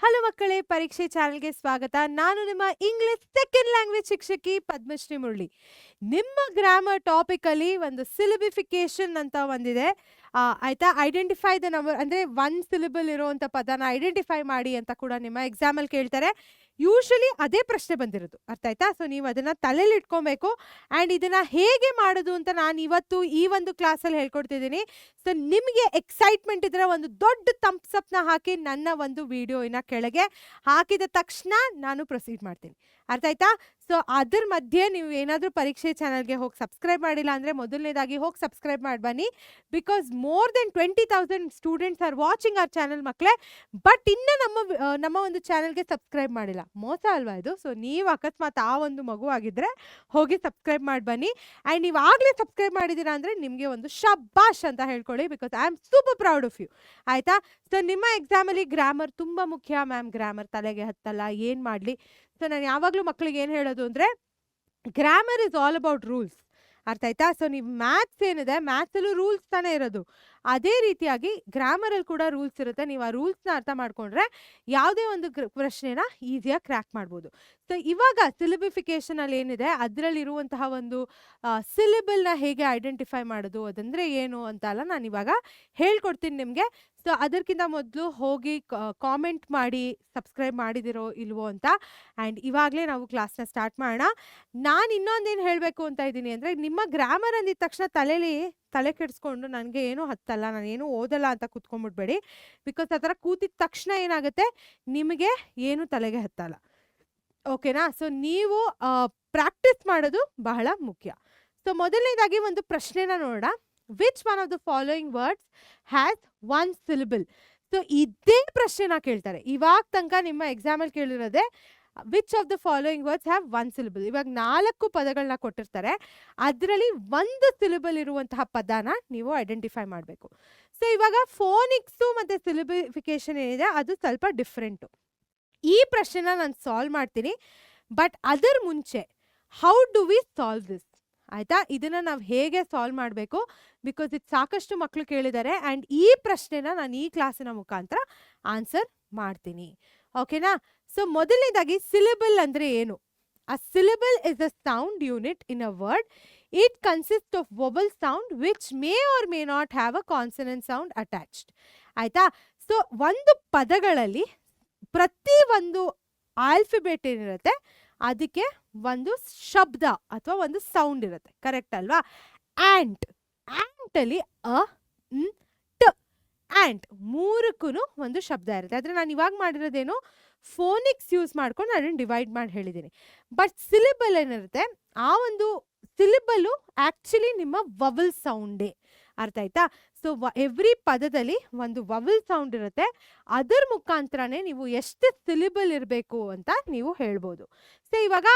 Hello ಮಕ್ಕಳೇ, ಪರೀಕ್ಷೆ ಚಾನೆಲ್ಗೆ ಸ್ವಾಗತ. ನಾನು ನಿಮ್ಮ ಇಂಗ್ಲಿಷ್ ಸೆಕೆಂಡ್ ಲ್ಯಾಂಗ್ವೇಜ್ ಶಿಕ್ಷಕಿ ಪದ್ಮಶ್ರೀ ಮುರಳಿ. ನಿಮ್ಮ ಗ್ರಾಮರ್ ಟಾಪಿಕ್ ಅಲ್ಲಿ ಒಂದು ಸಿಲಿಬಿಫಿಕೇಶನ್ ಅಂತ ಒಂದಿದೆ. ಆಯ್ತಾ? ಐಡೆಂಟಿಫೈ ದ ನಂಬರ್ ಅಂದ್ರೆ ಒನ್ ಸಿಲಿಬಲ್ ಇರುವಂತ ಪದನ ಐಡೆಂಟಿಫೈ ಮಾಡಿ ಅಂತ ಕೂಡ ನಿಮ್ಮ ಎಕ್ಸಾಮ್ ಅಲ್ಲಿ ಕೇಳ್ತಾರೆ. ಯೂಶಲಿ ಅದೇ ಪ್ರಶ್ನೆ ಬಂದಿರೋದು, ಅರ್ಥ ಆಯ್ತಾ? ಸೊ ನೀವು ಅದನ್ನ ತಲೆಯಲ್ಲಿ ಇಟ್ಕೊಬೇಕು. ಅಂಡ್ ಇದನ್ನ ಹೇಗೆ ಮಾಡೋದು ಅಂತ ನಾನು ಇವತ್ತು ಈ ಒಂದು ಕ್ಲಾಸಲ್ಲಿ ಹೇಳ್ಕೊಡ್ತಿದ್ದೀನಿ. ಸೊ ನಿಮಗೆ ಎಕ್ಸೈಟ್ಮೆಂಟ್ ಇದ್ರೆ ಒಂದು ದೊಡ್ಡ ಥಂಬ್ಸ್ ಅಪ್ನ ಹಾಕಿ ನನ್ನ ಒಂದು ವಿಡಿಯೋನ ಕೆಳಗೆ ಹಾಕಿದ ತಕ್ಷಣ ನಾನು ಪ್ರೊಸೀಡ್ ಮಾಡ್ತೀನಿ, ಅರ್ಥ ಆಯ್ತಾ? ಸೊ ಅದ್ರ ಮಧ್ಯೆ ನೀವು ಏನಾದರೂ ಪರೀಕ್ಷೆ ಚಾನಲ್ಗೆ ಹೋಗಿ ಸಬ್ಸ್ಕ್ರೈಬ್ ಮಾಡಿಲ್ಲ ಅಂದರೆ ಮೊದಲನೇದಾಗಿ ಹೋಗಿ ಸಬ್ಸ್ಕ್ರೈಬ್ ಮಾಡಿ ಬನ್ನಿ. Because more than 20,000 students are watching our channel ಮಕ್ಕಳೇ. ಬಟ್ ಇನ್ನು ನಮ್ಮ ಒಂದು ಚಾನಲ್ಗೆ ಸಬ್ಸ್ಕ್ರೈಬ್ ಮಾಡಿಲ್ಲ, ಮೋಸ ಅಲ್ವಾ ಇದು? ಸೊ ನೀವು ಅಕಸ್ಮಾತ್ ಆ ಒಂದು ಮಗು ಆಗಿದ್ರೆ ಹೋಗಿ ಸಬ್ಸ್ಕ್ರೈಬ್ ಮಾಡಿ ಬನ್ನಿ. ಆ್ಯಂಡ್ ನೀವು ಆಗಲೇ ಸಬ್ಸ್ಕ್ರೈಬ್ ಮಾಡಿದ್ದೀರಾ ಅಂದರೆ ನಿಮಗೆ ಒಂದು ಶಬ್ಬಾಷ್ ಅಂತ ಹೇಳ್ಕೊಳ್ಳಿ. Because I am super proud of you, ಆಯಿತಾ? ಸೊ ನಿಮ್ಮ ಎಕ್ಸಾಮಲ್ಲಿ ಗ್ರಾಮರ್ ತುಂಬ ಮುಖ್ಯ ಮ್ಯಾಮ್. ಗ್ರಾಮರ್ ತಲೆಗೆ ಹತ್ತಲ್ಲ, ಏನು ಮಾಡಲಿ? ಸೊ ನಾನು ಯಾವಾಗಲೂ ಮಕ್ಕಳಿಗೆ ಏನು ಹೇಳೋದು ಅಂದರೆ, grammar is all about rules, ಅರ್ಥ ಆಯ್ತಾ? ಸೊ ನೀವು ಮ್ಯಾಥ್ಸ್ ಏನಿದೆ, ಮ್ಯಾಥ್ಸಲ್ಲೂ ರೂಲ್ಸ್ ತಾನೇ ಇರೋದು. ಅದೇ ರೀತಿಯಾಗಿ ಗ್ರಾಮರಲ್ಲಿ ಕೂಡ ರೂಲ್ಸ್ ಇರುತ್ತೆ. ನೀವು ಆ ರೂಲ್ಸ್ನ ಅರ್ಥ ಮಾಡ್ಕೊಂಡ್ರೆ ಯಾವುದೇ ಒಂದು ಪ್ರಶ್ನೆನ ಈಸಿಯಾಗಿ ಕ್ರ್ಯಾಕ್ ಮಾಡ್ಬೋದು. ಸೊ ಇವಾಗ ಸಿಲಿಬಿಫಿಕೇಷನಲ್ಲಿ ಏನಿದೆ, ಅದರಲ್ಲಿರುವಂತಹ ಒಂದು ಸಿಲಿಬಲ್ನ ಹೇಗೆ ಐಡೆಂಟಿಫೈ ಮಾಡೋದು, ಅದಂದರೆ ಏನು ಅಂತ ಅಲ್ಲ, ನಾನು ಇವಾಗ ಹೇಳ್ಕೊಡ್ತೀನಿ ನಿಮಗೆ. ಸೊ ಅದಕ್ಕಿಂತ ಮೊದಲು ಹೋಗಿ ಕಾಮೆಂಟ್ ಮಾಡಿ ಸಬ್ಸ್ಕ್ರೈಬ್ ಮಾಡಿದಿರೋ ಇಲ್ವೋ ಅಂತ. ಆ್ಯಂಡ್ ಇವಾಗಲೇ ನಾವು ಕ್ಲಾಸ್ನ ಸ್ಟಾರ್ಟ್ ಮಾಡೋಣ. ನಾನು ಇನ್ನೊಂದೇನು ಹೇಳಬೇಕು ಅಂತ ಇದ್ದೀನಿ ಅಂದರೆ, ನಿಮ್ಮ ಗ್ರಾಮರ್ ಅಂದಿದ ತಕ್ಷಣ ತಲೆ ಕೆಡಿಸ್ಕೊಂಡು ನನಗೆ ಏನೂ ಹತ್ತಲ್ಲ, ನಾನು ಏನೂ ಓದಲ್ಲ ಅಂತ ಕೂತ್ಕೊಂಡ್ಬಿಡ್ಬೇಡಿ. ಬಿಕಾಸ್ ಆ ಥರ ಕೂತಿದ ತಕ್ಷಣ ಏನಾಗುತ್ತೆ, ನಿಮಗೆ ಏನೂ ತಲೆಗೆ ಹತ್ತಲ್ಲ, ಓಕೆನಾ? ಸೊ ನೀವು ಪ್ರಾಕ್ಟೀಸ್ ಮಾಡೋದು ಬಹಳ ಮುಖ್ಯ. ಸೊ ಮೊದಲನೇದಾಗಿ ಒಂದು ಪ್ರಶ್ನೆನ ನೋಡೋಣ. Which one of the following words has one syllable? So ಇದೇ ಪ್ರಶ್ನೆನ ಕೇಳ್ತಾರೆ. ಇವಾಗ ತನಕ ನಿಮ್ಮ ಎಕ್ಸಾಮಲ್ಲಿ ಕೇಳಿರೋದೆ which of the following words have one syllable. ಇವಾಗ 4 ಪದಗಳನ್ನ ಕೊಟ್ಟಿರ್ತಾರೆ, ಅದರಲ್ಲಿ ಒಂದು ಸಿಲಿಬಲ್ ಇರುವಂತಹ ಪದನ ನೀವು ಐಡೆಂಟಿಫೈ ಮಾಡಬೇಕು. ಸೊ ಇವಾಗ ಫೋನಿಕ್ಸು ಮತ್ತು ಸಿಲಿಬಿಫಿಕೇಶನ್ ಏನಿದೆ ಅದು ಸ್ವಲ್ಪ ಡಿಫ್ರೆಂಟು. ಈ ಪ್ರಶ್ನೆನ ನಾನು ಸಾಲ್ವ್ ಮಾಡ್ತೀನಿ. ಬಟ್ ಅದರ ಮುಂಚೆ how do we solve this, ಆಯಿತಾ? ಇದನ್ನು ನಾವು ಹೇಗೆ ಸಾಲ್ವ್ ಮಾಡಬೇಕು, ಬಿಕಾಸ್ ಇದು ಸಾಕಷ್ಟು ಮಕ್ಕಳು ಕೇಳಿದ್ದಾರೆ. ಆ್ಯಂಡ್ ಈ ಪ್ರಶ್ನೆನ ನಾನು ಈ ಕ್ಲಾಸಿನ ಮುಖಾಂತರ ಆನ್ಸರ್ ಮಾಡ್ತೀನಿ, ಓಕೆನಾ? ಸೊ ಮೊದಲನೇದಾಗಿ ಸಿಲಿಬಲ್ ಅಂದರೆ ಏನು? A syllable is a sound unit in a word. It consist of vowel sound which may or may not have a consonant sound attached, ಆಯಿತಾ? ಸೊ ಒಂದು ಪದಗಳಲ್ಲಿ ಪ್ರತಿ ಒಂದು ಆಲ್ಫಿಬೇಟ್ ಏನಿರುತ್ತೆ ಅದಕ್ಕೆ ಒಂದು ಶಬ್ದ ಅಥವಾ ಒಂದು ಸೌಂಡ್ ಇರುತ್ತೆ, ಕರೆಕ್ಟ್ ಅಲ್ವಾ? ಆ್ಯಂಟಲ್ಲಿ ಅ ಟ ಆ್ಯಂಟ್ ಮೂರಕ್ಕೂ ಒಂದು ಶಬ್ದ ಇರುತ್ತೆ. ಆದರೆ ನಾನು ಇವಾಗ ಮಾಡಿರೋದೇನು, ಫೋನಿಕ್ಸ್ ಯೂಸ್ ಮಾಡ್ಕೊಂಡು ಅದನ್ನು ಡಿವೈಡ್ ಮಾಡಿ ಹೇಳಿದ್ದೀನಿ. ಬಟ್ ಸಿಲಿಬಲ್ ಏನಿರುತ್ತೆ, ಆ ಒಂದು ಸಿಲಿಬಲ್ಲು ಆ್ಯಕ್ಚುಲಿ ನಿಮ್ಮ ವವಲ್ ಸೌಂಡೇ, ಅರ್ಥ ಆಯ್ತಾ? ಸೊ ಎವ್ರಿ ಪದದಲ್ಲಿ ಒಂದು ವವಲ್ ಸೌಂಡ್ ಇರುತ್ತೆ, ಅದರ ಮುಖಾಂತರನೇ ನೀವು ಎಷ್ಟು ಸಿಲಿಬಲ್ ಇರಬೇಕು ಅಂತ ನೀವು ಹೇಳ್ಬೋದು. ಸೊ ಇವಾಗ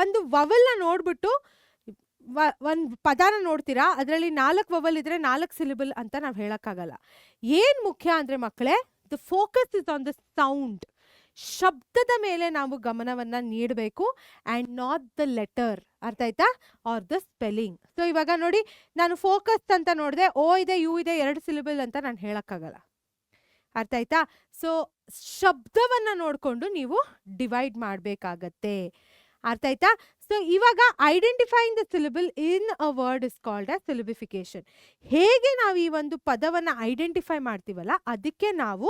ಒಂದು ವವಲ್ನ ನೋಡ್ಬಿಟ್ಟು ಒಂದು ಪದನ ನೋಡ್ತೀರಾ, ಅದರಲ್ಲಿ 4 ವವಲ್ ಇದ್ರೆ 4 ಸಿಲಿಬಲ್ ಅಂತ ನಾವು ಹೇಳೋಕ್ಕಾಗಲ್ಲ. ಏನು ಮುಖ್ಯ ಅಂದರೆ ಮಕ್ಕಳೇ, the focus is on the sound. ಶಬ್ದದ ಮೇಲೆ ನಾವು ಗಮನವನ್ನು ನೀಡಬೇಕು ಆ್ಯಂಡ್ ನಾಟ್ ದ ಲೆಟರ್, ಅರ್ಥ ಆಯ್ತಾ? Are the spelling. ಸೊ ಇವಾಗ ನೋಡಿ, ನಾನು ಫೋಕಸ್ ಅಂತ ನೋಡಿದೆ, ಓ ಇದೆ ಯು ಇದೆ 2 ಸಿಲಿಬಲ್ ಅಂತ ನಾನು ಹೇಳೋಕ್ಕಾಗಲ್ಲ, ಅರ್ಥ ಆಯ್ತಾ? ಸೊ ಶಬ್ದವನ್ನು ನೋಡಿಕೊಂಡು ನೀವು ಡಿವೈಡ್ ಮಾಡಬೇಕಾಗತ್ತೆ, ಅರ್ಥ ಆಯ್ತಾ? ಸೊ ಇವಾಗ identifying the syllable in a word is called a syllabification. ಹೇಗೆ ನಾವು ಈ ಒಂದು ಪದವನ್ನು ಐಡೆಂಟಿಫೈ ಮಾಡ್ತೀವಲ್ಲ ಅದಕ್ಕೆ ನಾವು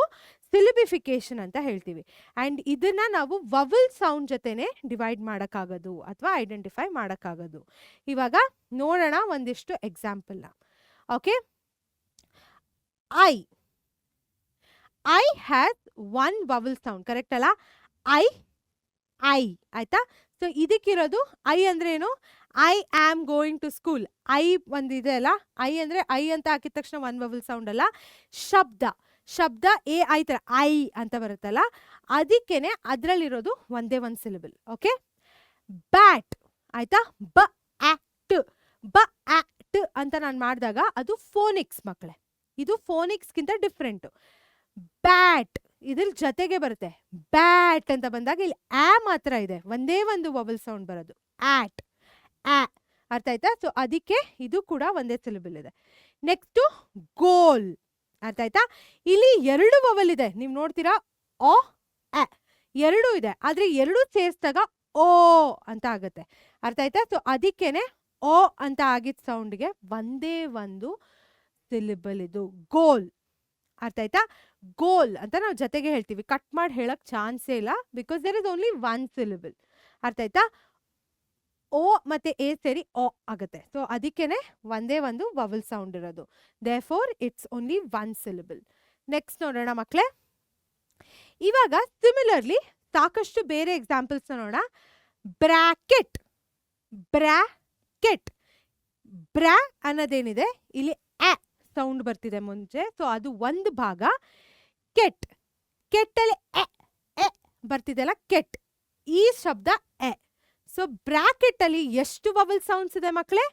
ಸಿಲಿಬಿಫಿಕೇಶನ್ ಅಂತ ಹೇಳ್ತೀವಿ. ಆ್ಯಂಡ್ ಇದನ್ನು ನಾವು ವವಲ್ ಸೌಂಡ್ ಜೊತೆನೆ ಡಿವೈಡ್ ಮಾಡೋಕ್ಕಾಗೋದು ಅಥವಾ ಐಡೆಂಟಿಫೈ ಮಾಡೋಕ್ಕಾಗೋದು. ಇವಾಗ ನೋಡೋಣ ಒಂದಿಷ್ಟು ಎಕ್ಸಾಂಪಲ್ನ, okay? I has one vowel sound, correct ಅಲ್ಲ? ಐ ಆಯ್ತಾ? ಸೊ ಇದಕ್ಕಿರೋದು ಐ ಅಂದ್ರೆ ಏನು? I am going to school. I ಒಂದಿದೆ ಅಲ್ಲ, ಐ ಅಂದರೆ ಐ ಅಂತ ಹಾಕಿದ ತಕ್ಷಣ ಒನ್ ವವಲ್ ಸೌಂಡ್ ಅಲ್ಲ, ಶಬ್ದ ಎ ಐ ಥರ ಐ ಅಂತ ಬರುತ್ತಲ್ಲ, ಅದಕ್ಕೇನೆ ಅದರಲ್ಲಿರೋದು ಒಂದೇ ಒಂದು ಸಿಲಿಬಲ್, ಓಕೆ? ಬ್ಯಾಟ್, ಆಯ್ತಾ? ಬ ಆಕ್ಟ್ ಅಂತ ನಾನು ಮಾಡಿದಾಗ ಅದು ಫೋನಿಕ್ಸ್ ಮಕ್ಕಳೇ, ಇದು ಫೋನಿಕ್ಸ್ಗಿಂತ ಡಿಫ್ರೆಂಟು. ಬ್ಯಾಟ್ ಇದ್ರ ಜೊತೆಗೆ ಬರುತ್ತೆ, ಬ್ಯಾಟ್ ಅಂತ ಬಂದಾಗ ಇಲ್ಲಿ ಆ ಮಾತ್ರ ಇದೆ, ಒಂದೇ ಒಂದು ವವಲ್ ಸೌಂಡ್ ಬರೋದು, ಆಟ್ ಅರ್ಥ ಆಯ್ತಾ? ಸೊ ಅದಕ್ಕೆ ಇದು ಕೂಡ ಒಂದೇ ಸಿಲಿಬಲ್ ಇದೆ. ನೆಕ್ಸ್ಟು ಗೋಲ್, ಅರ್ಥ ಆಯ್ತಾ? ಇಲ್ಲಿ 2 ವವಲ್ ಇದೆ, ನೀವು ನೋಡ್ತೀರಾ ಒ ಎ ಎರಡೂ ಇದೆ, ಆದ್ರೆ ಎರಡೂ ಸೇರಿಸಿದಾಗ ಓ ಅಂತ ಆಗುತ್ತೆ. ಅರ್ಥ ಆಯ್ತಾ? ಸೊ ಅದಕ್ಕೇನೆ ಓ ಅಂತ ಆಗಿದ್ದ ಸೌಂಡ್ಗೆ ಒಂದೇ ಒಂದು ಸಿಲಿಬಲ್ ಇದು ಗೋಲ್. ಅರ್ಥ ಆಯ್ತಾ? ಗೋಲ್ ಅಂತ ನಾವು ಜೊತೆಗೆ ಹೇಳ್ತೀವಿ, ಕಟ್ ಮಾಡಿ ಹೇಳಕ್ ಚಾನ್ಸೇ ಇಲ್ಲ, because there is only one syllable. ಅರ್ಥ ಆಯ್ತಾ? ಓ ಮತ್ತೆ ಎ ಸೇರಿ ಓ ಆಗುತ್ತೆ. ಸೊ ಅದಕ್ಕೇನೆ ಒಂದೇ ಒಂದು ವವಲ್ ಸೌಂಡ್ ಇರೋದು. Therefore it's only one syllable. Next ನೋಡೋಣ ಮಕ್ಕಳೇ. ಇವಾಗ ಸಿಮಿಲರ್ಲಿ ಸಾಕಷ್ಟು ಬೇರೆ ಎಕ್ಸಾಂಪಲ್ಸ್ ನೋಡೋಣ. ಬ್ರಾಕೆಟ್, ಬ್ರಾಕೆಟ್, ಬ್ರಾ ಅನ್ನೋದೇನಿದೆ ಇಲ್ಲಿ ಎ ಸೌಂಡ್ ಬರ್ತಿದೆ ಮುಂಚೆ, ಸೊ ಅದು ಒಂದು ಭಾಗ. ಕೆಟ್, ಕೆಟ್ಟಲ್ಲಿ ಎ ಬರ್ತಿದೆಲ್ಲ, ಕೆಟ್, ಈ ಶಬ್ದ ಎ. ಸೊ ಬ್ರಾಕೆಟ್ ಅಲ್ಲಿ ಎಷ್ಟು ವವಲ್ ಸೌಂಡ್ಸ್ ಇದೆ ಮಕ್ಕಳೇ?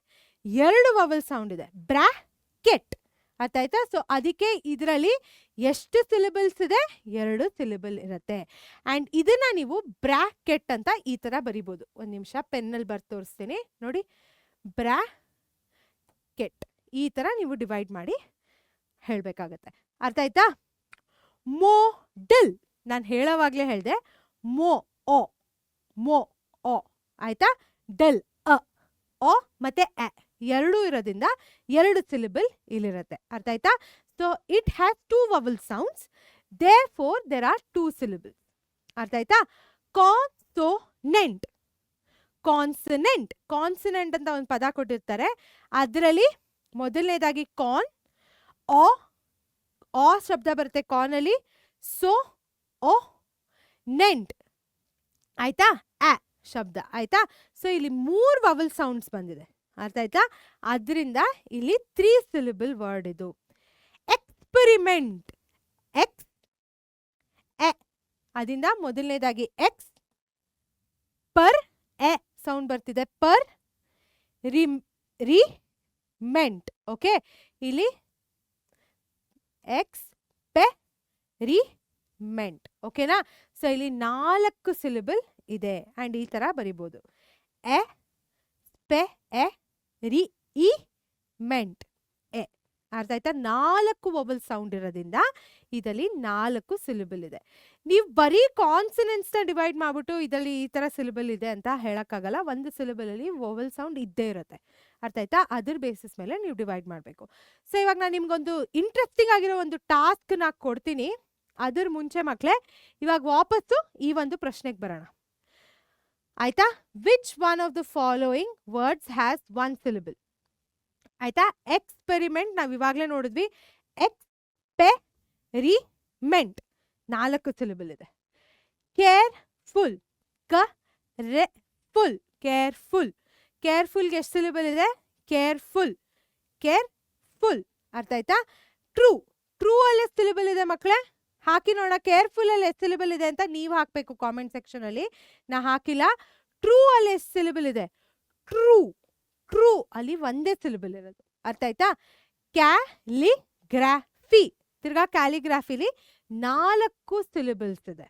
2 ವವಲ್ ಸೌಂಡ್ ಇದೆ. ಬ್ರಾಕೆಟ್. ಅರ್ಥ ಆಯ್ತಾ? ಸೊ ಅದಕ್ಕೆ ಇದರಲ್ಲಿ ಎಷ್ಟು ಸಿಲಿಬಲ್ಸ್ ಇದೆ? 2 ಸಿಲಿಬಲ್ ಇರುತ್ತೆ. ಅಂಡ್ ಇದನ್ನ ನೀವು ಬ್ರಾಕೆಟ್ ಅಂತ ಈ ತರ ಬರಿಬೋದು. ಒಂದ್ ನಿಮಿಷ ಪೆನ್ನಲ್ಲಿ ಬರ್ದು ತೋರಿಸ್ತೀನಿ ನೋಡಿ. ಬ್ರಾಕೆಟ್ ಈ ತರ ನೀವು ಡಿವೈಡ್ ಮಾಡಿ ಹೇಳ್ಬೇಕಾಗತ್ತೆ. ಅರ್ಥ ಆಯ್ತಾ? ಮೋಡಲ್, ನಾನು ಹೇಳೋವಾಗ್ಲೇ ಹೇಳ್ದೆ ಮೋ ಓ, ಮೋ ಓ. ಆಯ್ತಾ? ಡಲ್ ಅ, ಓ ಮತ್ತೆ ಎ ಎರಡೂ ಇರೋದ್ರಿಂದ 2 ಸಿಲಿಬಲ್ ಇಲ್ಲಿರುತ್ತೆ. ಅರ್ಥ ಆಯ್ತಾ? So it has 2 vowel sounds, therefore there are 2 syllables. ಅರ್ಥ ಆಯ್ತಾ? ಕಾನ್ಸೋನೆಂಟ್, ಕಾನ್ಸನೆಂಟ್, ಕಾನ್ಸನೆಂಟ್ ಅಂತ ಒಂದು ಪದ ಕೊಟ್ಟಿರ್ತಾರೆ. ಅದರಲ್ಲಿ ಮೊದಲನೇದಾಗಿ ಕಾನ್, ಓ, ಓ ಶಬ್ದ ಬರುತ್ತೆ ಕಾನಲ್ಲಿ. ಸೊ ಓ ನೆಂಟ್. ಆಯ್ತಾ? ಆ ಶಬ್ದ. ಆಯ್ತಾ? ಸೊ ಇಲ್ಲಿ 3 ವವಲ್ ಸೌಂಡ್ಸ್ ಬಂದಿದೆ. ಅರ್ಥ ಆಯ್ತಾ? ಅದರಿಂದ ಇಲ್ಲಿ 3 ಸಿಲಿಬಲ್ ವರ್ಡ್ ಇದು. ಎಕ್ಸ್ಪೆರಿಮೆಂಟ್, ಎಕ್ಸ್ ಎ, ಅದರಿಂದ ಮೊದಲನೇದಾಗಿ ಎಕ್ಸ್, ಪರ್ ಎ ಸೌಂಡ್ ಬರ್ತಿದೆ, ಪರ್, ರಿ ಮೆಂಟ್. ಓಕೆ, ಇಲ್ಲಿ ಎಕ್ಸ್ ಪೆ ರಿ ಮೆಂಟ್. ಓಕೆನಾ? ಸೊ ಇಲ್ಲಿ 4 ಸಿಲಿಬಲ್ ಇದೆ. ಅಂಡ್ ಈ ತರ ಬರಿಬೋದು. ಎ ಪೆ ಎ ರಿ ಇ ಮೆಂಟ್ ಎ. ಅರ್ಥ ಆಯ್ತಾ? 4 ವವಲ್ ಸೌಂಡ್ ಇರೋದ್ರಿಂದ ಇದರಲ್ಲಿ 4 ಸಿಲಿಬಲ್ ಇದೆ. ನೀವು ಬರೀ ಕಾನ್ಸನೆಂಟ್ಸ್ ನ ಡಿವೈಡ್ ಮಾಡ್ಬಿಟ್ಟು ಇದರಲ್ಲಿ ಈ ತರ ಸಿಲಿಬಲ್ ಇದೆ ಅಂತ ಹೇಳಕ್ಕಾಗಲ್ಲ. ಒಂದು ಸಿಲಿಬಲ್ ಅಲ್ಲಿ ವವಲ್ ಸೌಂಡ್ ಇದ್ದೇ ಇರುತ್ತೆ. ಅರ್ಥ ಆಯ್ತಾ? ಅದ್ರ ಬೇಸಿಸ್ ಮೇಲೆ ನೀವು ಡಿವೈಡ್ ಮಾಡಬೇಕು. ಸೊ ಇವಾಗ ನಾನು ನಿಮ್ಗೊಂದು ಇಂಟ್ರೆಸ್ಟಿಂಗ್ ಆಗಿರೋ ಒಂದು ಟಾಸ್ಕ್ ನಾ ಕೊಡ್ತೀನಿ. ಅದ್ರ ಮುಂಚೆ ಮಕ್ಕಳೇ ಇವಾಗ ವಾಪಸ್ಸು ಈ ಒಂದು ಪ್ರಶ್ನೆಗೆ ಬರೋಣ. ಆಯ್ತಾ? Which one of the following words has 1 ಸಿಲಿಬಲ್? ಆಯ್ತಾ? ಎಕ್ಸ್ಪೆರಿಮೆಂಟ್ ನಾವು ಇವಾಗಲೇ ನೋಡಿದ್ವಿ. ಎಕ್ಸ್ಪೆರಿಮೆಂಟ್ 4 ಸಿಲಿಬಲ್ ಇದೆ. ಕೇರ್ಫುಲ್, ಕ ರೆ ಫುಲ್, ಕೇರ್ಫುಲ್. ಕೇರ್ಫುಲ್ಗೆ ಎಷ್ಟು ಸಿಲಿಬಲ್ ಇದೆ? Careful, careful. ಅರ್ಥ ಆಯ್ತಾ? ಟ್ರೂ, ಟ್ರೂ ಅಲ್ಲಿ ಎಷ್ಟು ಸಿಲಿಬಲ್ ಇದೆ ಮಕ್ಕಳೇ? ಹಾಕಿ ನೋಡೋಣ. ಕೇರ್ಫುಲ್ ಅಲ್ಲಿ ಎಷ್ಟು ಸಿಲಿಬಲ್ ಇದೆ ಅಂತ ನೀವು ಹಾಕಬೇಕು ಕಾಮೆಂಟ್ ಸೆಕ್ಷನ್ ಅಲ್ಲಿ. ನಾ ಹಾಕಿಲ್ಲ. ಟ್ರೂ ಅಲ್ಲಿ ಎಷ್ಟು ಸಿಲಿಬಲ್ ಇದೆ? ಟ್ರೂ, ಟ್ರೂ ಅಲ್ಲಿ ಒಂದೇ ಸಿಲಿಬಲ್ ಇರೋದು. ಅರ್ಥ ಆಯ್ತಾ? ಕ್ಯಾಲಿಗ್ರಾಫಿ, ತಿರ್ಗಾ ಕ್ಯಾಲಿಗ್ರಾಫಿಲಿ 4 ಸಿಲಿಬಲ್ಸ್ ಇದೆ.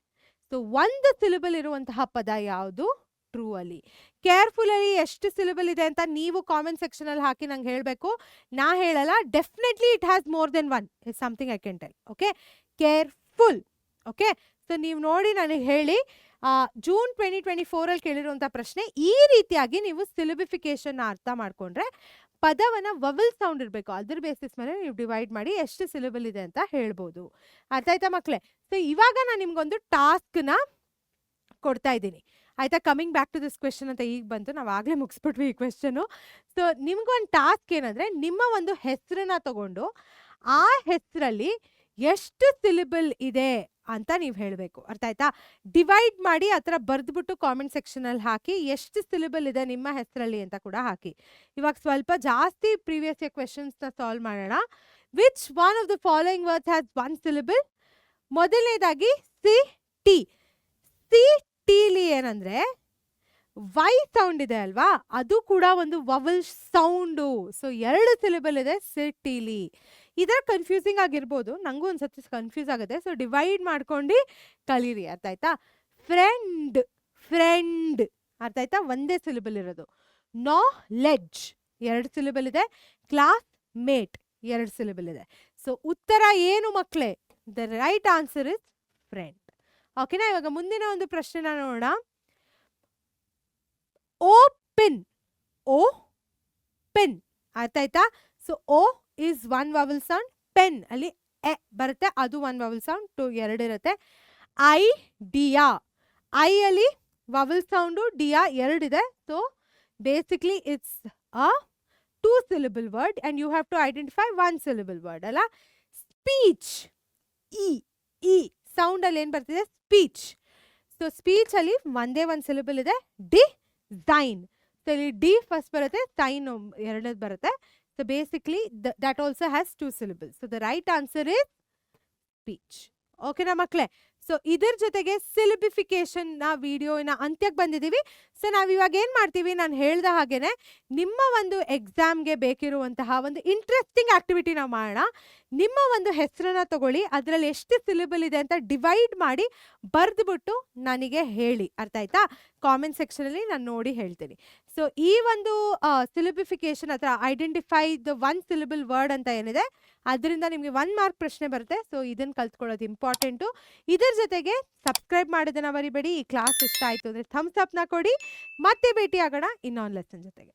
ಸೊ 1 ಸಿಲಿಬಲ್ ಇರುವಂತಹ ಪದ ಯಾವುದು? ಟ್ರೂ ಅಲ್ಲಿ. ಕೇರ್ಫುಲ್ ಅಲ್ಲಿ ಎಷ್ಟು ಸಿಲಿಬಲ್ ಇದೆ ಅಂತ ನೀವು ಕಾಮೆಂಟ್ ಸೆಕ್ಷನ್ ಅಲ್ಲಿ ಹಾಕಿ ನಂಗೆ ಹೇಳಬೇಕು. ನಾ ಹೇಳಲ್ಲ. Definitely it has more than 1 is something I can tell. Okay, careful. Okay, so ನೀವು ನೋಡಿ ನನಗೆ ಹೇಳಿ. ಜೂನ್ 2024 ಅಲ್ಲಿ ಕೇಳಿರುವಂಥ ಪ್ರಶ್ನೆ. ಈ ರೀತಿಯಾಗಿ ನೀವು ಸಿಲಿಬಿಫಿಕೇಶನ್ ಅರ್ಥ ಮಾಡ್ಕೊಂಡ್ರೆ ಪದವನ್ನ ವವಲ್ ಸೌಂಡ್ ಇರಬೇಕು, ಅದ್ರ ಬೇಸಿಸ್ ಮೇಲೆ ನೀವು ಡಿವೈಡ್ ಮಾಡಿ ಎಷ್ಟು ಸಿಲಿಬಲ್ ಇದೆ ಅಂತ ಹೇಳ್ಬೋದು. ಅರ್ಥ ಆಯ್ತಾ ಮಕ್ಕಳೇ? ಸೊ ಇವಾಗ ನಾನು ನಿಮ್ಗೊಂದು ಟಾಸ್ಕ್ನ ಕೊಡ್ತಾ ಇದ್ದೀನಿ. ಆಯ್ತಾ? Coming back to this question ಅಂತ ಈಗ ಬಂತು. ನಾವು ಆಗಲೇ ಮುಗಿಸ್ಬಿಟ್ವಿ ಈ ಕ್ವೆಶನು. ಸೊ ನಿಮ್ಗೊಂದು ಟಾಸ್ಕ್ ಏನಂದ್ರೆ, ನಿಮ್ಮ ಒಂದು ಹೆಸರನ್ನ ತಗೊಂಡು ಆ ಹೆಸರಲ್ಲಿ ಎಷ್ಟು ಸಿಲಿಬಲ್ ಇದೆ ಅಂತ ನೀವು ಹೇಳಬೇಕು. ಅರ್ಥ ಆಯ್ತಾ? ಡಿವೈಡ್ ಮಾಡಿ ಆ ಥರ ಬರೆದ್ಬಿಟ್ಟು ಕಾಮೆಂಟ್ ಸೆಕ್ಷನಲ್ಲಿ ಹಾಕಿ ಎಷ್ಟು ಸಿಲಿಬಲ್ ಇದೆ ನಿಮ್ಮ ಹೆಸರಲ್ಲಿ ಅಂತ ಕೂಡ ಹಾಕಿ. ಇವಾಗ ಸ್ವಲ್ಪ ಜಾಸ್ತಿ ಪ್ರೀವಿಯಸ್ ಇಯರ್ ಕ್ವೆಶನ್ಸ್ನ ಸಾಲ್ವ್ ಮಾಡೋಣ. Which one of the following words has 1 ಸಿಲಿಬಲ್? ಮೊದಲನೇದಾಗಿ ಸಿ ಟಿ. ಸಿ ಟಿಲಿ ಏನಂದ್ರೆ ವೈ ಸೌಂಡ್ ಇದೆ ಅಲ್ವಾ, ಅದು ಕೂಡ ಒಂದು ವವಲ್ ಸೌಂಡು. ಸೊ 2 ಸಿಲಿಬಲ್ ಇದೆ ಸಿಟಿಲಿ. ಇದರ ಕನ್ಫ್ಯೂಸಿಂಗ್ ಆಗಿರ್ಬೋದು, ನಂಗೂ ಒಂದ್ಸತಿ ಕನ್ಫ್ಯೂಸ್ ಆಗುತ್ತೆ. ಸೊ ಡಿವೈಡ್ ಮಾಡ್ಕೊಂಡು ಕಲೀರಿ. ಅರ್ಥ ಆಯ್ತಾ? Friend, friend. ಅರ್ಥ ಆಯ್ತಾ? ಒಂದೇ ಸಿಲಿಬಲ್ ಇರೋದು. ನಾಲೆಡ್ಜ್ 2 ಸಿಲಿಬಲ್ ಇದೆ. ಕ್ಲಾಸ್ ಮೇಟ್ 2 ಸಿಲಿಬಲ್ ಇದೆ. ಸೊ ಉತ್ತರ ಏನು ಮಕ್ಕಳೇ? The right answer is friend. ಓಕೆನಾ? ಇವಾಗ ಮುಂದಿನ ಒಂದು ಪ್ರಶ್ನೆನ ನೋಡೋಣ. ಓಪನ್, ಓ ಪೆನ್, ಅರ್ಥ ಆಯ್ತಾ? So O is 1 vowel sound, pen ಅಲ್ಲಿ ಎ ಬರುತ್ತೆ, ಅದು 1 vowel sound, 2 2 ಇರುತ್ತೆ. ಐಡಿಯಾ, ಐ ಅಲ್ಲಿ vowel sound, ಡಿಯಾ 2 ಇದೆ. So basically it's a 2 syllable word and you have to identify 1 syllable word ಅಲ್ಲ. ಸ್ಪೀಚ್, ಇ ಇ ಸೌಂಡ್ ಅಲ್ಲಿ ಏನ್ ಬರ್ತಿದೆ? ಸ್ಪೀಚ್. ಸೊ ಸ್ಪೀಚ್ ಅಲ್ಲಿ ಒಂದೇ 1 syllable ಇದೆ, ಡಿಸೈನ್. ಸೊ ಇಲ್ಲಿ ಡಿ ಫಸ್ಟ್ ಬರುತ್ತೆ, ಸೈನ್ ಎರಡನೇದು ಬರುತ್ತೆ. So basically that also has 2 syllables. So the right answer is speech. ಓಕೆನಾ ಮಕ್ಕಳೇ? ಸೊ ಇದ್ರ ಜೊತೆಗೆ ಸಿಲಿಬಿಫಿಕೇಶನ್ ನ ವಿಡಿಯೋನ ಅಂತ್ಯಕ್ಕೆ ಬಂದಿದ್ದೀವಿ. ಸೊ ನಾವು ಇವಾಗ ಏನ್ ಮಾಡ್ತೀವಿ, ನಾನು ಹೇಳ್ದ ಹಾಗೇನೆ ನಿಮ್ಮ ಒಂದು ಎಕ್ಸಾಮ್ಗೆ ಬೇಕಿರುವಂತಹ ಒಂದು ಇಂಟ್ರೆಸ್ಟಿಂಗ್ ಆಕ್ಟಿವಿಟಿ ನಾವು ಮಾಡೋಣ. ನಿಮ್ಮ ಒಂದು ಹೆಸರನ್ನ ತಗೊಳ್ಳಿ, ಅದರಲ್ಲಿ ಎಷ್ಟು ಸಿಲಿಬಲ್ ಇದೆ ಅಂತ ಡಿವೈಡ್ ಮಾಡಿ ಬರೆದ್ಬಿಟ್ಟು ನನಗೆ ಹೇಳಿ, ಅರ್ಥ ಆಯ್ತಾ? ಕಾಮೆಂಟ್ ಸೆಕ್ಷನ್ ಅಲ್ಲಿ ನಾನು ನೋಡಿ ಹೇಳ್ತೀನಿ. ಸೊ ಈ ಒಂದು ಸಿಲಿಬಿಫಿಕೇಶನ್ ಅಥವಾ ಐಡೆಂಟಿಫೈ ದ 1 syllable ವರ್ಡ್ ಅಂತ ಏನಿದೆ, ಅದರಿಂದ ನಿಮಗೆ 1 ಮಾರ್ಕ್ ಪ್ರಶ್ನೆ ಬರುತ್ತೆ. ಸೊ ಇದನ್ನ ಕಲ್ತ್ಕೊಳ್ಳೋದು ಇಂಪಾರ್ಟೆಂಟು. ಇದರ ಜೊತೆಗೆ ಸಬ್ಸ್ಕ್ರೈಬ್ ಮಾಡೋದನ್ನ ಮರಿಬೇಡಿ. ಈ ಕ್ಲಾಸ್ ಇಷ್ಟ ಆಯ್ತು ಅಂದ್ರೆ ಥಮ್ಸ್ ಅಪ್ ನ ಕೊಡಿ. ಮತ್ತೆ ಭೇಟಿ ಆಗೋಣ ಇನ್ನೊಂದು ಲೆಸನ್ ಜೊತೆಗೆ.